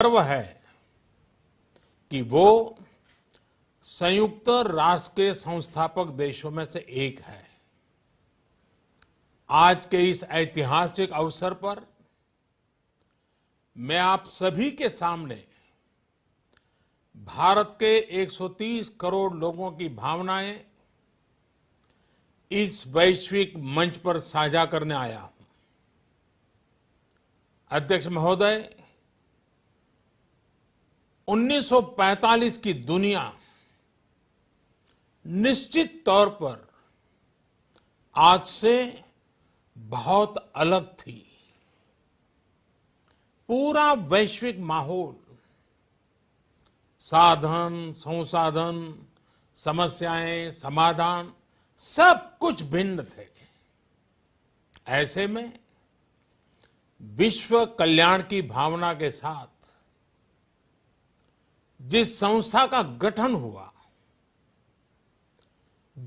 गर्व है कि वो संयुक्त राष्ट्र के संस्थापक देशों में से एक है। आज के इस ऐतिहासिक अवसर पर मैं आप सभी के सामने भारत के 130 करोड़ लोगों की भावनाएं इस वैश्विक मंच पर साझा करने आया हूं। अध्यक्ष महोदय, 1945 की दुनिया निश्चित तौर पर आज से बहुत अलग थी। पूरा वैश्विक माहौल, साधन, संसाधन, समस्याएं, समाधान सब कुछ भिन्न थे। ऐसे में विश्व कल्याण की भावना के साथ जिस संस्था का गठन हुआ,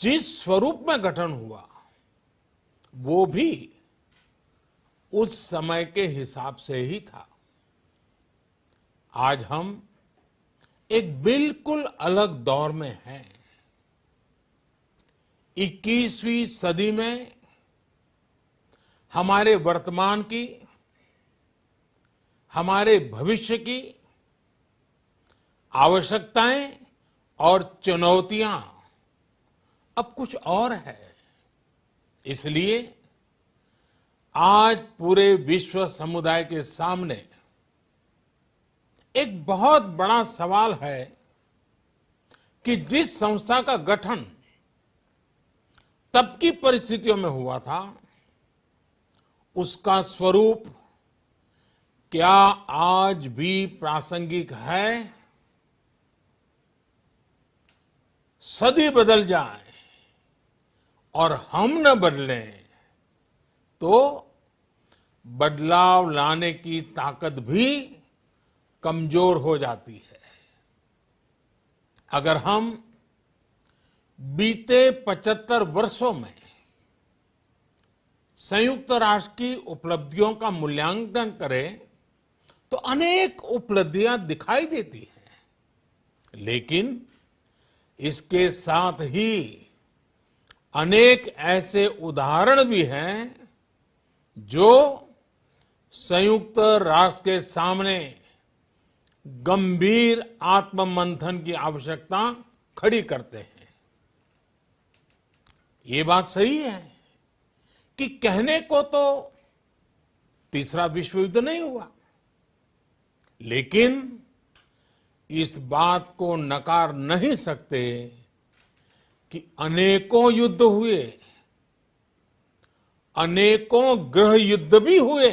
जिस स्वरूप में गठन हुआ, वो भी उस समय के हिसाब से ही था। आज हम एक बिल्कुल अलग दौर में हैं। 21वीं सदी में हमारे वर्तमान की, हमारे भविष्य की आवश्यकताएं और चुनौतियां अब कुछ और है। इसलिए आज पूरे विश्व समुदाय के सामने एक बहुत बड़ा सवाल है कि जिस संस्था का गठन तब की परिस्थितियों में हुआ था, उसका स्वरूप क्या आज भी प्रासंगिक है? सदी बदल जाए और हम न बदलें तो बदलाव लाने की ताकत भी कमजोर हो जाती है। अगर हम बीते 75 वर्षों में संयुक्त राष्ट्र की उपलब्धियों का मूल्यांकन करें तो अनेक उपलब्धियां दिखाई देती हैं, लेकिन इसके साथ ही अनेक ऐसे उदाहरण भी हैं जो संयुक्त राष्ट्र के सामने गंभीर आत्ममंथन की आवश्यकता खड़ी करते हैं। ये बात सही है कि कहने को तो तीसरा विश्व युद्ध नहीं हुआ, लेकिन इस बात को नकार नहीं सकते कि अनेकों युद्ध हुए, अनेकों गृह युद्ध भी हुए।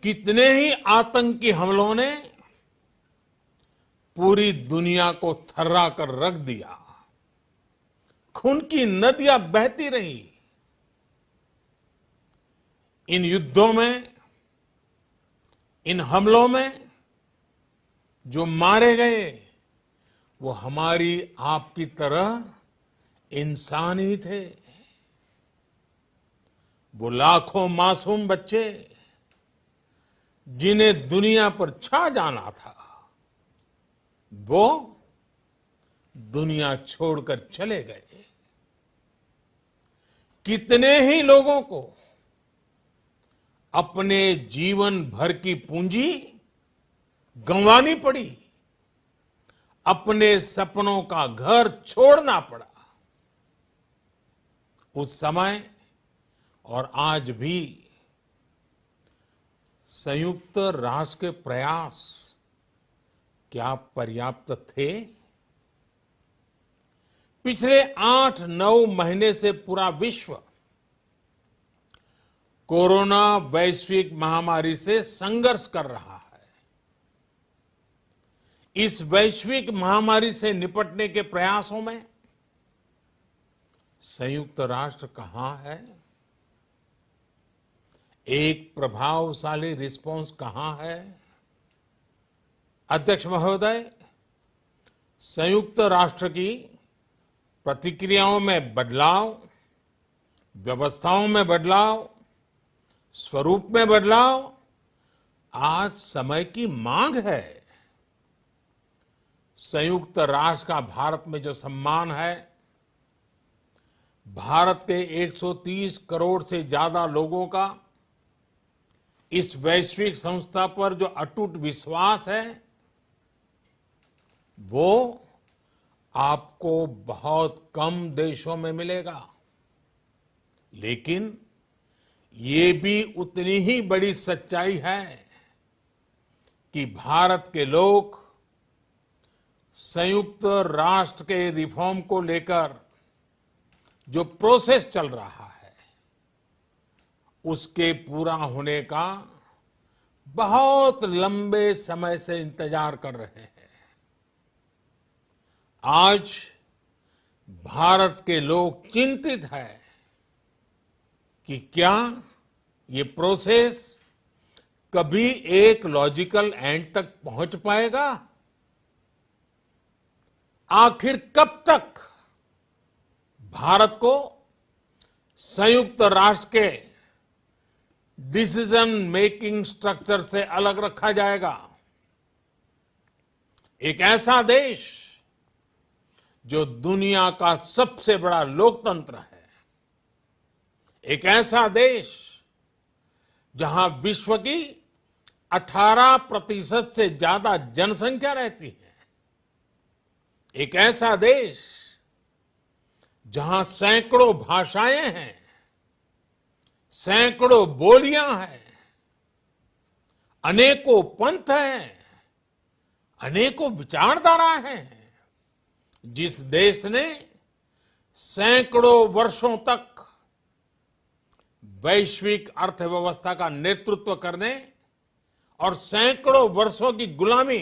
कितने ही आतंकी हमलों ने पूरी दुनिया को थर्रा कर रख दिया। खून की नदियां बहती रही। इन युद्धों में, इन हमलों में जो मारे गए वो हमारी आपकी तरह इंसान ही थे। वो लाखों मासूम बच्चे जिन्हें दुनिया पर छा जाना था, वो दुनिया छोड़कर चले गए। कितने ही लोगों को अपने जीवन भर की पूंजी गंवानी पड़ी, अपने सपनों का घर छोड़ना पड़ा। उस समय और आज भी संयुक्त राष्ट्र के प्रयास क्या पर्याप्त थे? पिछले 8-9 महीने से पूरा विश्व कोरोना वैश्विक महामारी से संघर्ष कर रहा है। इस वैश्विक महामारी से निपटने के प्रयासों में संयुक्त राष्ट्र कहां है? एक प्रभावशाली रिस्पांस कहां है? अध्यक्ष महोदय, संयुक्त राष्ट्र की प्रतिक्रियाओं में बदलाव, व्यवस्थाओं में बदलाव, स्वरूप में बदलाव आज समय की मांग है। संयुक्त राष्ट्र का भारत में जो सम्मान है, भारत के 130 करोड़ से ज्यादा लोगों का इस वैश्विक संस्था पर जो अटूट विश्वास है, वो आपको बहुत कम देशों में मिलेगा। लेकिन ये भी उतनी ही बड़ी सच्चाई है कि भारत के लोग संयुक्त राष्ट्र के रिफॉर्म को लेकर जो प्रोसेस चल रहा है, उसके पूरा होने का बहुत लंबे समय से इंतजार कर रहे हैं। आज भारत के लोग चिंतित हैं कि क्या ये प्रोसेस कभी एक लॉजिकल एंड तक पहुंच पाएगा? आखिर कब तक भारत को संयुक्त राष्ट्र के डिसीजन मेकिंग स्ट्रक्चर से अलग रखा जाएगा? एक ऐसा देश जो दुनिया का सबसे बड़ा लोकतंत्र है, एक ऐसा देश जहां विश्व की 18% से ज्यादा जनसंख्या रहती है, एक ऐसा देश जहां सैकड़ों भाषाएं हैं, सैकड़ों बोलियां हैं, अनेकों पंथ हैं, अनेकों विचारधारा हैं, जिस देश ने सैकड़ों वर्षों तक वैश्विक अर्थव्यवस्था का नेतृत्व करने और सैकड़ों वर्षों की गुलामी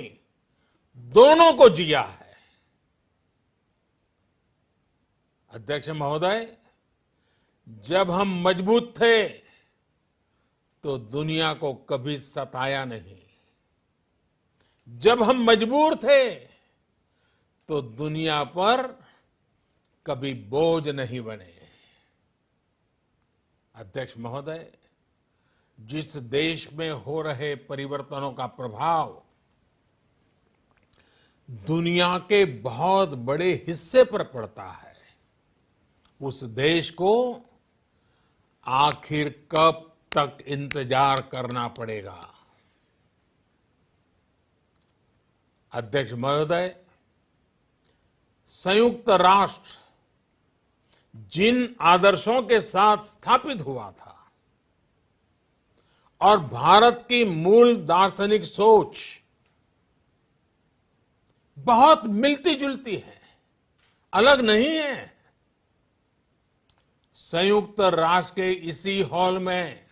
दोनों को जिया है। अध्यक्ष महोदय, जब हम मजबूत थे तो दुनिया को कभी सताया नहीं। जब हम मजबूर थे तो दुनिया पर कभी बोझ नहीं बने। अध्यक्ष महोदय, जिस देश में हो रहे परिवर्तनों का प्रभाव दुनिया के बहुत बड़े हिस्से पर पड़ता है, उस देश को आखिर कब तक इंतजार करना पड़ेगा? अध्यक्ष महोदय, संयुक्त राष्ट्र जिन आदर्शों के साथ स्थापित हुआ था और भारत की मूल दार्शनिक सोच बहुत मिलती जुलती है, अलग नहीं है। संयुक्त राष्ट्र के इसी हॉल में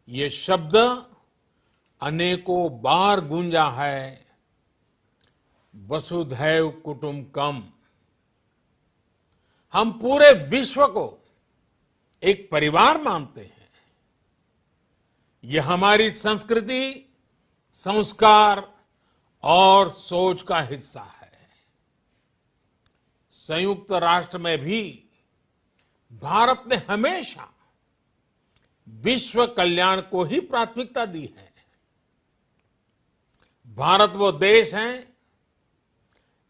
ये शब्द अनेकों बार गूंजा है, वसुधैव कुटुंबकम। हम पूरे विश्व को एक परिवार मानते हैं। यह हमारी संस्कृति, संस्कार और सोच का हिस्सा है। संयुक्त राष्ट्र में भी भारत ने हमेशा विश्व कल्याण को ही प्राथमिकता दी है। भारत वो देश है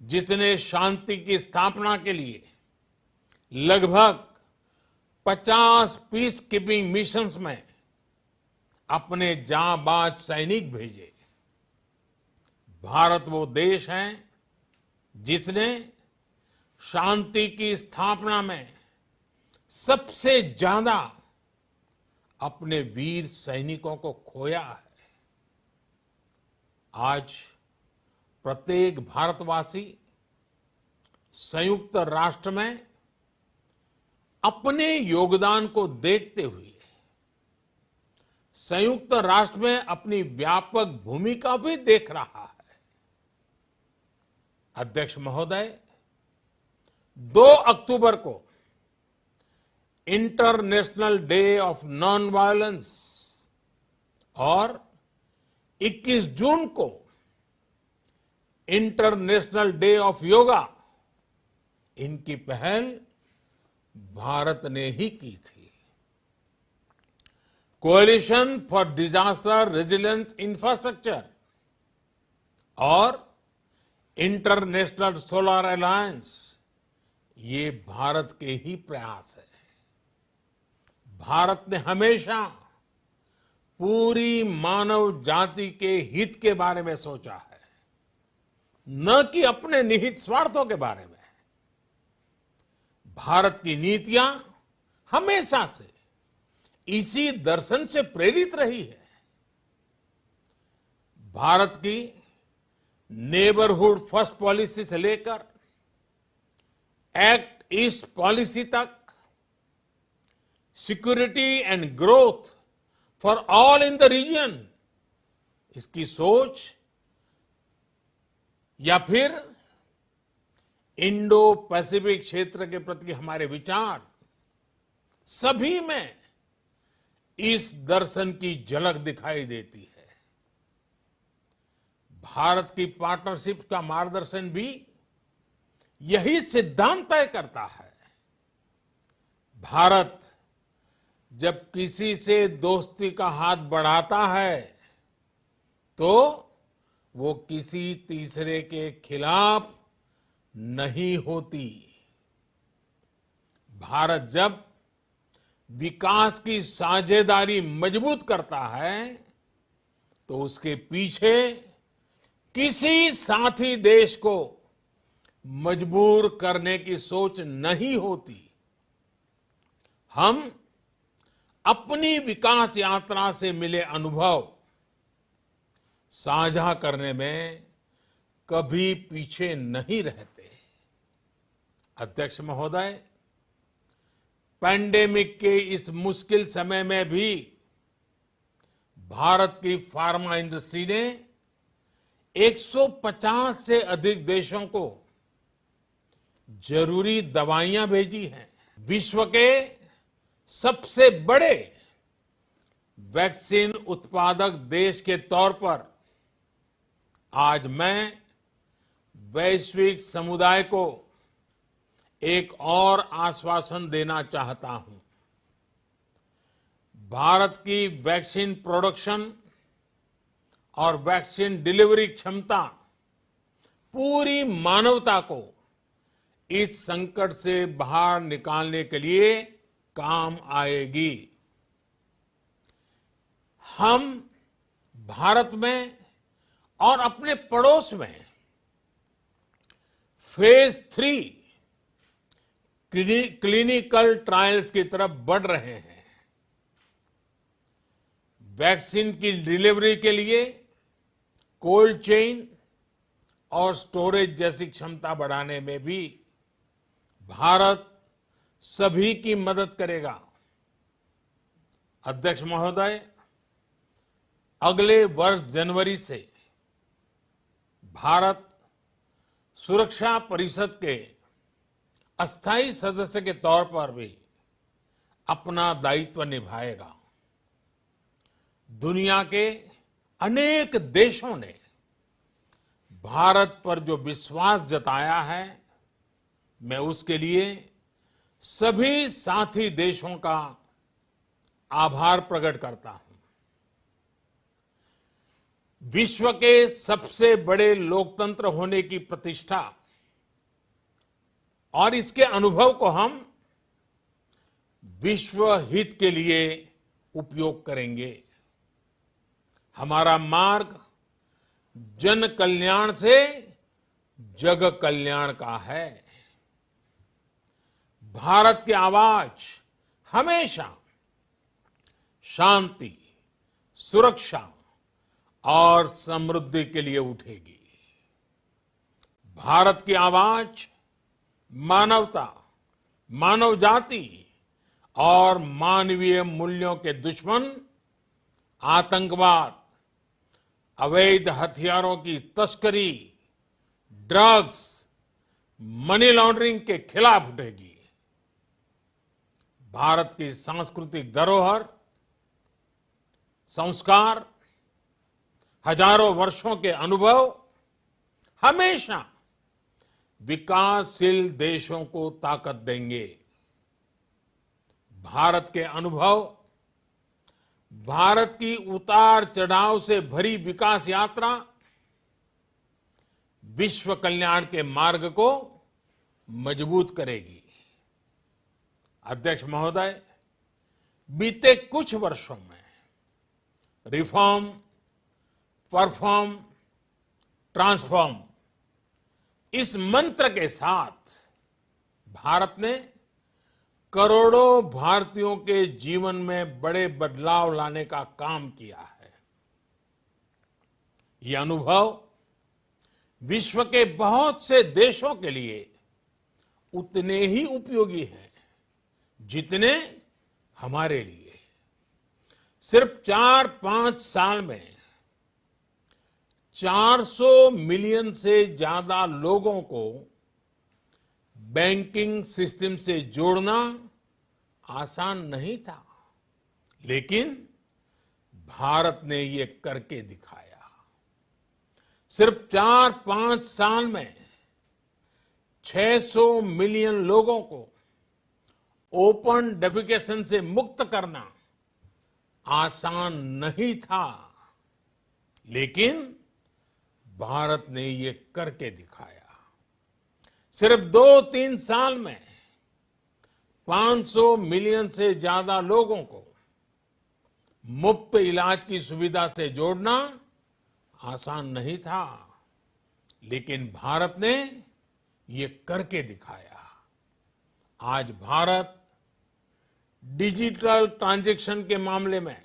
जिसने शांति की स्थापना के लिए लगभग 50 पीस कीपिंग मिशंस में अपने जांबाज सैनिक भेजे। भारत वो देश है जिसने शांति की स्थापना में सबसे ज्यादा अपने वीर सैनिकों को खोया है। आज प्रत्येक भारतवासी संयुक्त राष्ट्र में अपने योगदान को देखते हुए संयुक्त राष्ट्र में अपनी व्यापक भूमिका भी देख रहा है। अध्यक्ष महोदय, 2 अक्टूबर को international day of non violence और 21 जून को इंटरनेशनल डे ऑफ योगा, इनकी पहल भारत ने ही की थी। Coalition for disaster resilience infrastructure और इंटरनेशनल सोलर अलायंस, ये भारत के ही प्रयास है। भारत ने हमेशा पूरी मानव जाति के हित के बारे में सोचा है, न कि अपने निहित स्वार्थों के बारे में। भारत की नीतियां हमेशा से इसी दर्शन से प्रेरित रही है। भारत की नेबरहुड फर्स्ट पॉलिसी से लेकर एक्ट ईस्ट पॉलिसी तक, security and growth for all in the region, इसकी सोच, या फिर इंडो पैसिफिक क्षेत्र के प्रति हमारे विचार, सभी में इस दर्शन की झलक दिखाई देती है। भारत की पार्टनरशिप का मार्गदर्शन भी यही सिद्धांत तय करता है। भारत जब किसी से दोस्ती का हाथ बढ़ाता है तो वो किसी तीसरे के खिलाफ नहीं होती। भारत जब विकास की साझेदारी मजबूत करता है तो उसके पीछे किसी साथी देश को मजबूर करने की सोच नहीं होती। हम अपनी विकास यात्रा से मिले अनुभव साझा करने में कभी पीछे नहीं रहते। अध्यक्ष महोदय, पैंडेमिक के इस मुश्किल समय में भी भारत की फार्मा इंडस्ट्री ने 150 से अधिक देशों को जरूरी दवाइयां भेजी हैं। विश्व के सबसे बड़े वैक्सीन उत्पादक देश के तौर पर आज मैं वैश्विक समुदाय को एक और आश्वासन देना चाहता हूं। भारत की वैक्सीन प्रोडक्शन और वैक्सीन डिलीवरी क्षमता पूरी मानवता को इस संकट से बाहर निकालने के लिए काम आएगी। हम भारत में और अपने पड़ोस में फेज 3 क्लिनिकल ट्रायल्स की तरफ बढ़ रहे हैं। वैक्सीन की डिलीवरी के लिए कोल्ड चेन और स्टोरेज जैसी क्षमता बढ़ाने में भी भारत सभी की मदद करेगा। अध्यक्ष महोदय, अगले वर्ष जनवरी से भारत सुरक्षा परिषद के अस्थायी सदस्य के तौर पर भी अपना दायित्व निभाएगा। दुनिया के अनेक देशों ने भारत पर जो विश्वास जताया है, मैं उसके लिए सभी साथी देशों का आभार प्रकट करता हूं। विश्व के सबसे बड़े लोकतंत्र होने की प्रतिष्ठा और इसके अनुभव को हम विश्व हित के लिए उपयोग करेंगे। हमारा मार्ग जन कल्याण से जग कल्याण का है। भारत की आवाज हमेशा शांति, सुरक्षा और समृद्धि के लिए उठेगी। भारत की आवाज मानवता, मानव जाति और मानवीय मूल्यों के दुश्मन आतंकवाद, अवैध हथियारों की तस्करी, ड्रग्स, मनी लॉन्ड्रिंग के खिलाफ उठेगी। भारत की सांस्कृतिक धरोहर, संस्कार, हजारों वर्षों के अनुभव हमेशा विकासशील देशों को ताकत देंगे। भारत के अनुभव भारत की उतार चढ़ाव से भरी विकास यात्रा विश्व कल्याण के मार्ग को मजबूत करेगी। अध्यक्ष महोदय, बीते कुछ वर्षों में रिफॉर्म, परफॉर्म, ट्रांसफॉर्म इस मंत्र के साथ भारत ने करोड़ों भारतीयों के जीवन में बड़े बदलाव लाने का काम किया है। यह अनुभव विश्व के बहुत से देशों के लिए उतने ही उपयोगी हैं जितने हमारे लिए। सिर्फ 4-5 साल में 400 मिलियन से ज्यादा लोगों को बैंकिंग सिस्टम से जोड़ना आसान नहीं था, लेकिन भारत ने ये करके दिखाया। सिर्फ 4-5 साल में 600 मिलियन लोगों को ओपन डेफिकेशन से मुक्त करना आसान नहीं था, लेकिन भारत ने ये करके दिखाया। सिर्फ 2-3 साल में 500 मिलियन से ज्यादा लोगों को मुफ्त इलाज की सुविधा से जोड़ना आसान नहीं था, लेकिन भारत ने ये करके दिखाया। आज भारत डिजिटल ट्रांजैक्शन के मामले में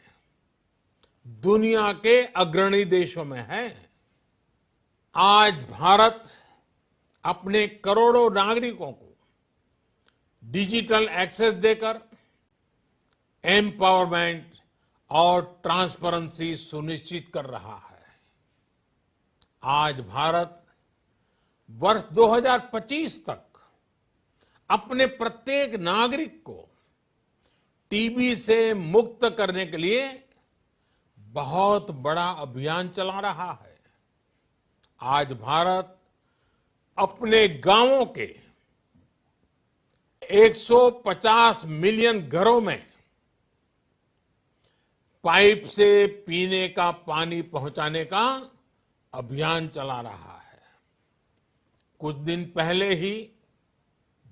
दुनिया के अग्रणी देशों में है। आज भारत अपने करोड़ों नागरिकों को डिजिटल एक्सेस देकर एम्पावरमेंट और ट्रांसपेरेंसी सुनिश्चित कर रहा है। आज भारत वर्ष 2025 तक अपने प्रत्येक नागरिक को टीबी से मुक्त करने के लिए बहुत बड़ा अभियान चला रहा है। आज भारत अपने गांवों के 150 मिलियन घरों में पाइप से पीने का पानी पहुंचाने का अभियान चला रहा है। कुछ दिन पहले ही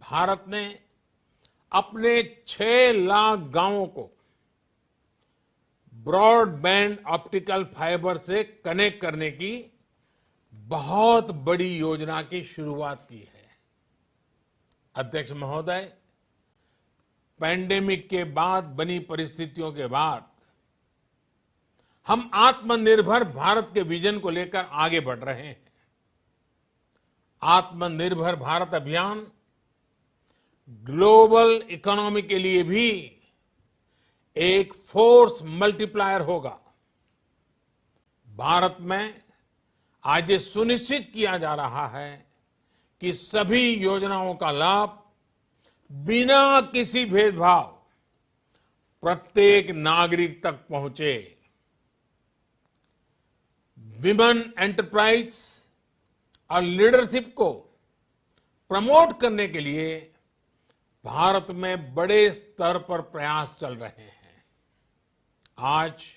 भारत ने अपने 6 लाख गांवों को ब्रॉडबैंड ऑप्टिकल फाइबर से कनेक्ट करने की बहुत बड़ी योजना की शुरुआत की है। अध्यक्ष महोदय, पैंडेमिक के बाद बनी परिस्थितियों के बाद हम आत्मनिर्भर भारत के विजन को लेकर आगे बढ़ रहे हैं। आत्मनिर्भर भारत अभियान ग्लोबल इकोनॉमी के लिए भी एक फोर्स मल्टीप्लायर होगा। भारत में आज ये सुनिश्चित किया जा रहा है कि सभी योजनाओं का लाभ बिना किसी भेदभाव प्रत्येक नागरिक तक पहुंचे। विमेन एंटरप्राइज और लीडरशिप को प्रमोट करने के लिए भारत में बड़े स्तर पर प्रयास चल रहे हैं। आज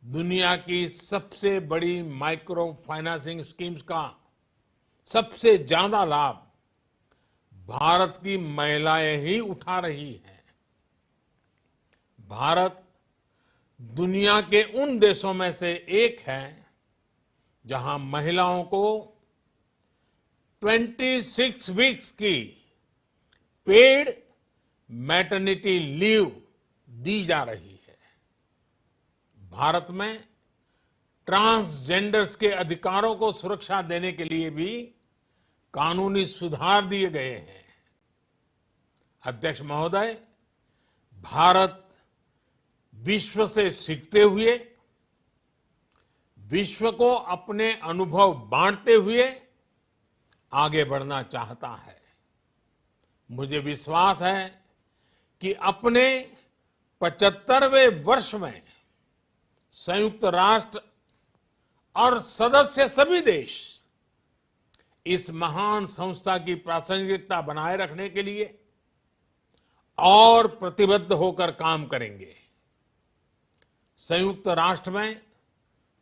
दुनिया की सबसे बड़ी माइक्रो फाइनेंसिंग स्कीम्स का सबसे ज्यादा लाभ भारत की महिलाएं ही उठा रही हैं। भारत दुनिया के उन देशों में से एक है जहां महिलाओं को 26 वीक्स की पेड मैटरनिटी लीव दी जा रही है। भारत में ट्रांसजेंडर्स के अधिकारों को सुरक्षा देने के लिए भी कानूनी सुधार दिए गए हैं। अध्यक्ष महोदय, भारत विश्व से सीखते हुए, विश्व को अपने अनुभव बांटते हुए आगे बढ़ना चाहता है। मुझे विश्वास है कि अपने 75वें वर्ष में संयुक्त राष्ट्र और सदस्य सभी देश इस महान संस्था की प्रासंगिकता बनाए रखने के लिए और प्रतिबद्ध होकर काम करेंगे। संयुक्त राष्ट्र में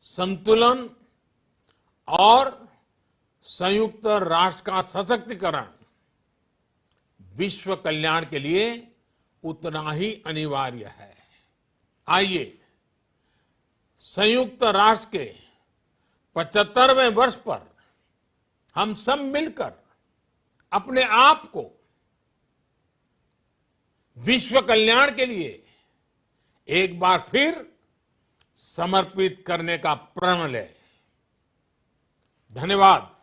संतुलन और संयुक्त राष्ट्र का सशक्तिकरण विश्व कल्याण के लिए उतना ही अनिवार्य है। आइए संयुक्त राष्ट्र के 75वें वर्ष पर हम सब मिलकर अपने आप को विश्व कल्याण के लिए एक बार फिर समर्पित करने का प्रण लें। धन्यवाद।